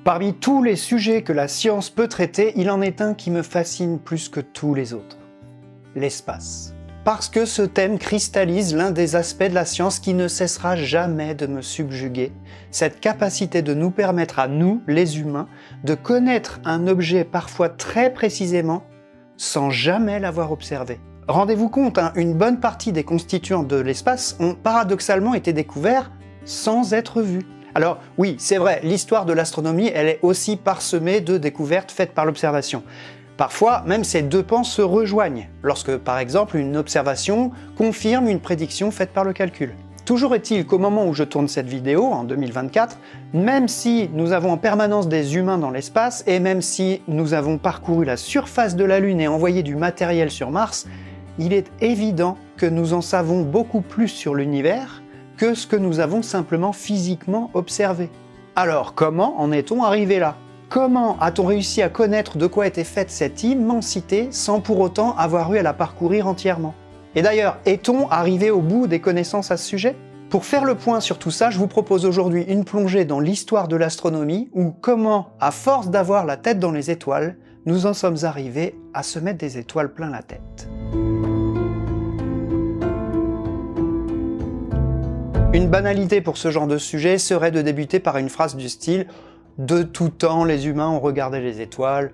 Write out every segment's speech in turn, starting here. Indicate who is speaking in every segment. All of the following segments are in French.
Speaker 1: Parmi tous les sujets que la science peut traiter, il en est un qui me fascine plus que tous les autres. L'espace. Parce que ce thème cristallise l'un des aspects de la science qui ne cessera jamais de me subjuguer, cette capacité de nous permettre à nous, les humains, de connaître un objet parfois très précisément, sans jamais l'avoir observé. Rendez-vous compte, une bonne partie des constituants de l'espace ont paradoxalement été découverts sans être vus. Alors oui, c'est vrai, l'histoire de l'astronomie, elle est aussi parsemée de découvertes faites par l'observation. Parfois, même ces deux pans se rejoignent, lorsque par exemple une observation confirme une prédiction faite par le calcul. Toujours est-il qu'au moment où je tourne cette vidéo, en 2024, même si nous avons en permanence des humains dans l'espace, et même si nous avons parcouru la surface de la Lune et envoyé du matériel sur Mars, il est évident que nous en savons beaucoup plus sur l'univers que ce que nous avons simplement physiquement observé. Alors comment en est-on arrivé là ? Comment a-t-on réussi à connaître de quoi était faite cette immensité sans pour autant avoir eu à la parcourir entièrement? Et d'ailleurs, est-on arrivé au bout des connaissances à ce sujet? Pour faire le point sur tout ça, je vous propose aujourd'hui une plongée dans l'histoire de l'astronomie ou comment, à force d'avoir la tête dans les étoiles, nous en sommes arrivés à se mettre des étoiles plein la tête. Une banalité pour ce genre de sujet serait de débuter par une phrase du style « De tout temps, les humains ont regardé les étoiles »,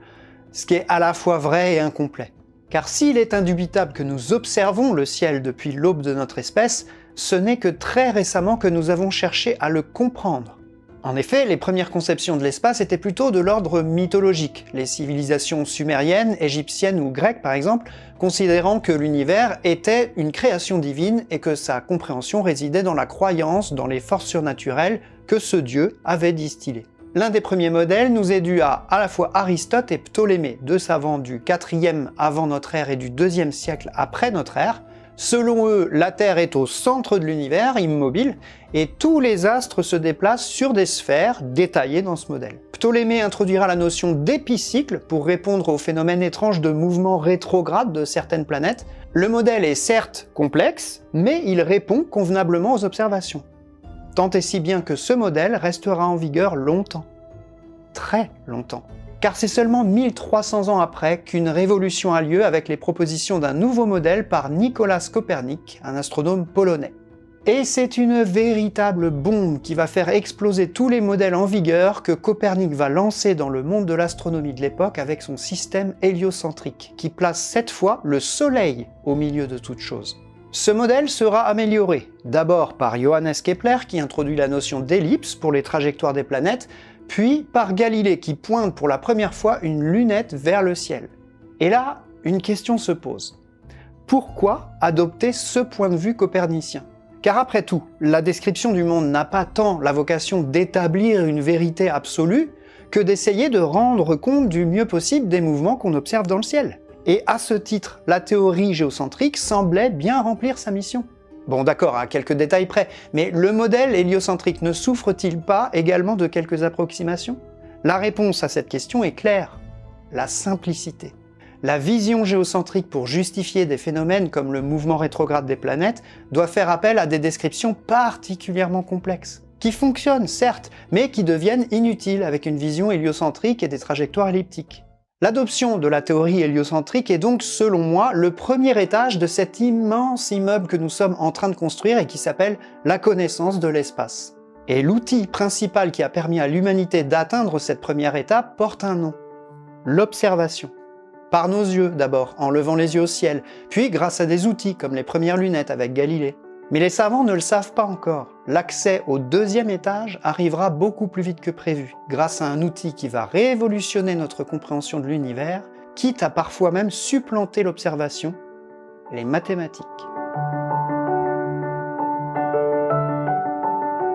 Speaker 1: ce qui est à la fois vrai et incomplet. Car s'il est indubitable que nous observons le ciel depuis l'aube de notre espèce, ce n'est que très récemment que nous avons cherché à le comprendre. En effet, les premières conceptions de l'espace étaient plutôt de l'ordre mythologique, les civilisations sumériennes, égyptiennes ou grecques par exemple, considérant que l'univers était une création divine et que sa compréhension résidait dans la croyance dans les forces surnaturelles que ce dieu avait distillées. L'un des premiers modèles nous est dû à la fois Aristote et Ptolémée, deux savants du 4e avant notre ère et du 2e siècle après notre ère. Selon eux, la Terre est au centre de l'univers, immobile, et tous les astres se déplacent sur des sphères détaillées dans ce modèle. Ptolémée introduira la notion d'épicycle pour répondre au phénomène étrange de mouvement rétrograde de certaines planètes. Le modèle est certes complexe, mais il répond convenablement aux observations. Tant et si bien que ce modèle restera en vigueur longtemps. Très longtemps. Car c'est seulement 1300 ans après qu'une révolution a lieu avec les propositions d'un nouveau modèle par Nicolaas Copernic, un astronome polonais. Et c'est une véritable bombe qui va faire exploser tous les modèles en vigueur que Copernic va lancer dans le monde de l'astronomie de l'époque avec son système héliocentrique, qui place cette fois le Soleil au milieu de toute chose. Ce modèle sera amélioré, d'abord par Johannes Kepler qui introduit la notion d'ellipse pour les trajectoires des planètes, puis par Galilée qui pointe pour la première fois une lunette vers le ciel. Et là, une question se pose. Pourquoi adopter ce point de vue copernicien? Car après tout, la description du monde n'a pas tant la vocation d'établir une vérité absolue que d'essayer de rendre compte du mieux possible des mouvements qu'on observe dans le ciel. Et à ce titre, la théorie géocentrique semblait bien remplir sa mission. Bon d'accord, à quelques détails près, mais le modèle héliocentrique ne souffre-t-il pas également de quelques approximations? La réponse à cette question est claire. La simplicité. La vision géocentrique pour justifier des phénomènes comme le mouvement rétrograde des planètes doit faire appel à des descriptions particulièrement complexes, qui fonctionnent certes, mais qui deviennent inutiles avec une vision héliocentrique et des trajectoires elliptiques. L'adoption de la théorie héliocentrique est donc, selon moi, le premier étage de cet immense immeuble que nous sommes en train de construire et qui s'appelle la connaissance de l'espace. Et l'outil principal qui a permis à l'humanité d'atteindre cette première étape porte un nom. L'observation. Par nos yeux d'abord, en levant les yeux au ciel, puis grâce à des outils comme les premières lunettes avec Galilée. Mais les savants ne le savent pas encore. L'accès au 2e étage arrivera beaucoup plus vite que prévu, grâce à un outil qui va révolutionner notre compréhension de l'univers, quitte à parfois même supplanter l'observation, les mathématiques.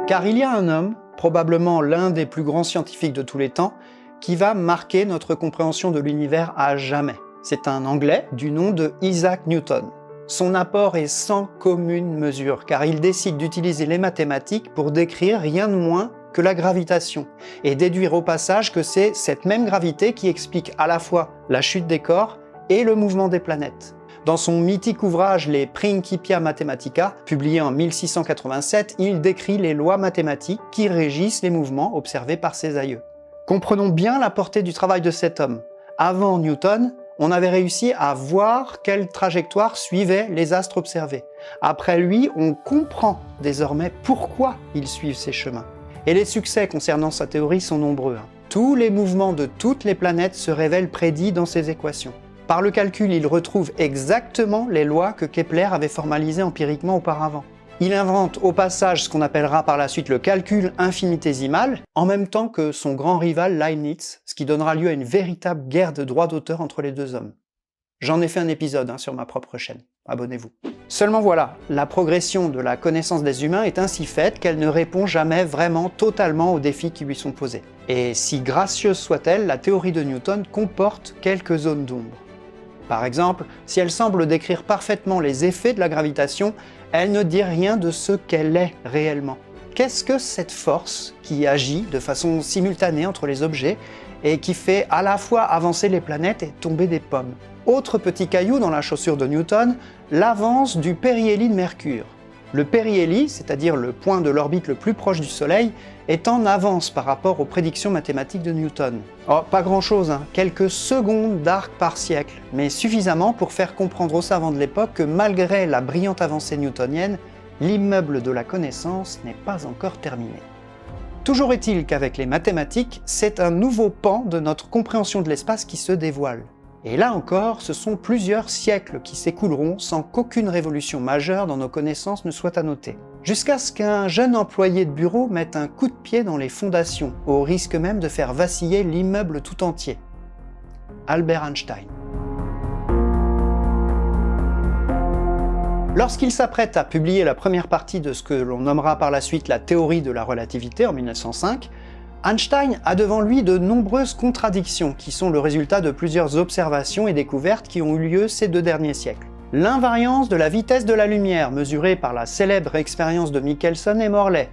Speaker 1: Car il y a un homme, probablement l'un des plus grands scientifiques de tous les temps, qui va marquer notre compréhension de l'univers à jamais. C'est un Anglais du nom de Isaac Newton. Son apport est sans commune mesure, car il décide d'utiliser les mathématiques pour décrire rien de moins que la gravitation, et déduire au passage que c'est cette même gravité qui explique à la fois la chute des corps et le mouvement des planètes. Dans son mythique ouvrage Les Principia Mathematica, publié en 1687, il décrit les lois mathématiques qui régissent les mouvements observés par ses aïeux. Comprenons bien la portée du travail de cet homme. Avant Newton, on avait réussi à voir quelle trajectoire suivaient les astres observés. Après lui, on comprend désormais pourquoi ils suivent ces chemins. Et les succès concernant sa théorie sont nombreux. Tous les mouvements de toutes les planètes se révèlent prédits dans ses équations. Par le calcul, il retrouve exactement les lois que Kepler avait formalisées empiriquement auparavant. Il invente au passage ce qu'on appellera par la suite le calcul infinitésimal, en même temps que son grand rival Leibniz, ce qui donnera lieu à une véritable guerre de droits d'auteur entre les deux hommes. J'en ai fait un épisode sur ma propre chaîne, abonnez-vous. Seulement voilà, la progression de la connaissance des humains est ainsi faite qu'elle ne répond jamais vraiment totalement aux défis qui lui sont posés. Et si gracieuse soit-elle, la théorie de Newton comporte quelques zones d'ombre. Par exemple, si elle semble décrire parfaitement les effets de la gravitation, elle ne dit rien de ce qu'elle est réellement. Qu'est-ce que cette force qui agit de façon simultanée entre les objets et qui fait à la fois avancer les planètes et tomber des pommes? Autre petit caillou dans la chaussure de Newton, l'avance du périhélie de Mercure. Le périhélie, c'est-à-dire le point de l'orbite le plus proche du Soleil, est en avance par rapport aux prédictions mathématiques de Newton. Oh, pas grand-chose, quelques secondes d'arc par siècle, mais suffisamment pour faire comprendre aux savants de l'époque que malgré la brillante avancée newtonienne, l'immeuble de la connaissance n'est pas encore terminé. Toujours est-il qu'avec les mathématiques, c'est un nouveau pan de notre compréhension de l'espace qui se dévoile. Et là encore, ce sont plusieurs siècles qui s'écouleront sans qu'aucune révolution majeure dans nos connaissances ne soit à noter. Jusqu'à ce qu'un jeune employé de bureau mette un coup de pied dans les fondations, au risque même de faire vaciller l'immeuble tout entier. Albert Einstein. Lorsqu'il s'apprête à publier la première partie de ce que l'on nommera par la suite la théorie de la relativité en 1905, Einstein a devant lui de nombreuses contradictions qui sont le résultat de plusieurs observations et découvertes qui ont eu lieu ces 2 derniers siècles. L'invariance de la vitesse de la lumière mesurée par la célèbre expérience de Michelson et Morley,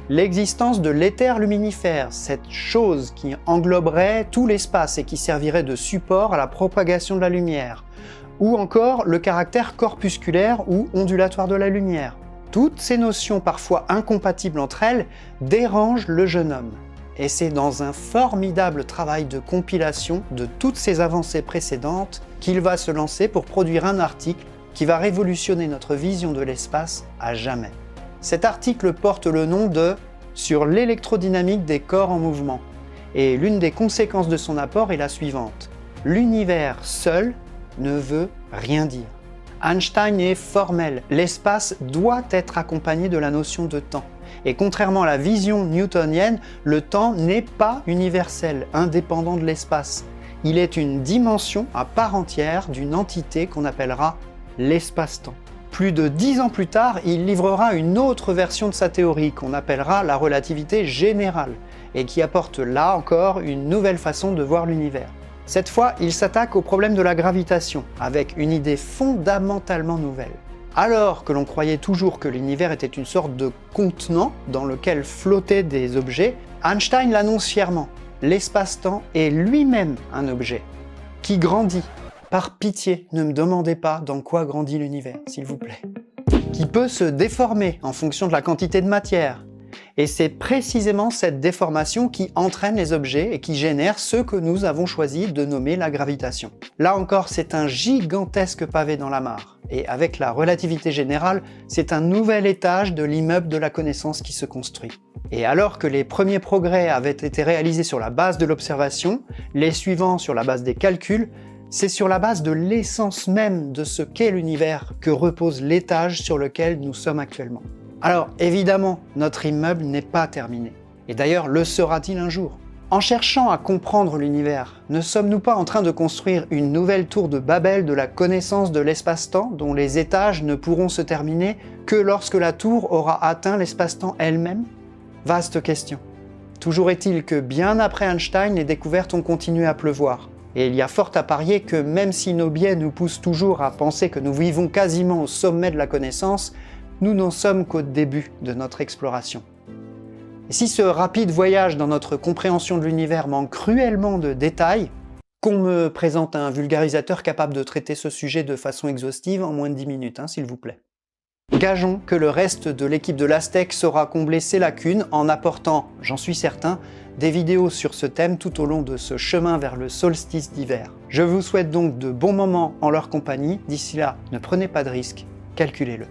Speaker 1: l'existence de l'éther luminifère, cette chose qui engloberait tout l'espace et qui servirait de support à la propagation de la lumière, ou encore le caractère corpusculaire ou ondulatoire de la lumière. Toutes ces notions parfois incompatibles entre elles dérangent le jeune homme. Et c'est dans un formidable travail de compilation de toutes ces avancées précédentes qu'il va se lancer pour produire un article qui va révolutionner notre vision de l'espace à jamais. Cet article porte le nom de « Sur l'électrodynamique des corps en mouvement » et l'une des conséquences de son apport est la suivante. L'univers seul ne veut rien dire. Einstein est formel, l'espace doit être accompagné de la notion de temps. Et contrairement à la vision newtonienne, le temps n'est pas universel, indépendant de l'espace. Il est une dimension à part entière d'une entité qu'on appellera l'espace-temps. Plus de 10 ans plus tard, il livrera une autre version de sa théorie qu'on appellera la relativité générale et qui apporte là encore une nouvelle façon de voir l'univers. Cette fois, il s'attaque au problème de la gravitation avec une idée fondamentalement nouvelle. Alors que l'on croyait toujours que l'univers était une sorte de contenant dans lequel flottaient des objets, Einstein l'annonce fièrement. L'espace-temps est lui-même un objet, qui grandit. Par pitié, ne me demandez pas dans quoi grandit l'univers, s'il vous plaît. Qui peut se déformer en fonction de la quantité de matière. Et c'est précisément cette déformation qui entraîne les objets et qui génère ce que nous avons choisi de nommer la gravitation. Là encore, c'est un gigantesque pavé dans la mare. Et avec la relativité générale, c'est un nouvel étage de l'immeuble de la connaissance qui se construit. Et alors que les premiers progrès avaient été réalisés sur la base de l'observation, les suivants sur la base des calculs, c'est sur la base de l'essence même de ce qu'est l'univers que repose l'étage sur lequel nous sommes actuellement. Alors évidemment, notre immeuble n'est pas terminé. Et d'ailleurs, le sera-t-il un jour? En cherchant à comprendre l'univers, ne sommes-nous pas en train de construire une nouvelle tour de Babel de la connaissance de l'espace-temps dont les étages ne pourront se terminer que lorsque la tour aura atteint l'espace-temps elle-même? Vaste question. Toujours est-il que bien après Einstein, les découvertes ont continué à pleuvoir. Et il y a fort à parier que même si nos biais nous poussent toujours à penser que nous vivons quasiment au sommet de la connaissance, nous n'en sommes qu'au début de notre exploration. Et si ce rapide voyage dans notre compréhension de l'univers manque cruellement de détails, qu'on me présente un vulgarisateur capable de traiter ce sujet de façon exhaustive en moins de 10 minutes, s'il vous plaît. Gageons que le reste de l'équipe de l'Aztec saura combler ces lacunes en apportant, j'en suis certain, des vidéos sur ce thème tout au long de ce chemin vers le solstice d'hiver. Je vous souhaite donc de bons moments en leur compagnie. D'ici là, ne prenez pas de risques, calculez-le.